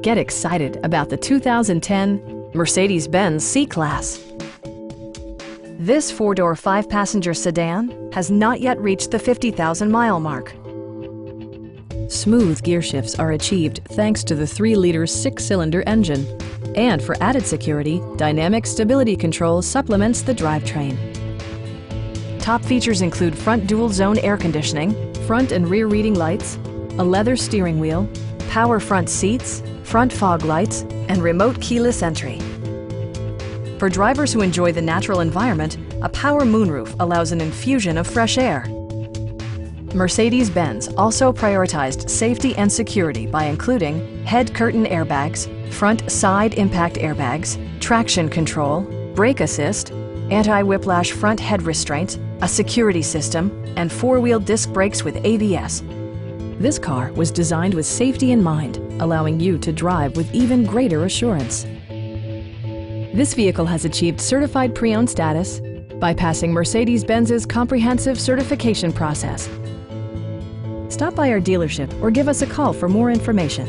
Get excited about the 2010 Mercedes-Benz C-Class. This four-door, five-passenger sedan has not yet reached the 50,000-mile mark. Smooth gear shifts are achieved thanks to the 3-liter six-cylinder engine. And for added security, Dynamic Stability Control supplements the drivetrain. Top features include front dual-zone air conditioning, front and rear reading lights, a leather steering wheel, power front seats, front fog lights, and remote keyless entry. For drivers who enjoy the natural environment, a power moonroof allows an infusion of fresh air. Mercedes-Benz also prioritized safety and security by including head curtain airbags, front side impact airbags, traction control, brake assist, anti-whiplash front head restraints, a security system, and four-wheel disc brakes with ABS. This car was designed with safety in mind, allowing you to drive with even greater assurance. This vehicle has achieved certified pre-owned status by passing Mercedes-Benz's comprehensive certification process. Stop by our dealership or give us a call for more information.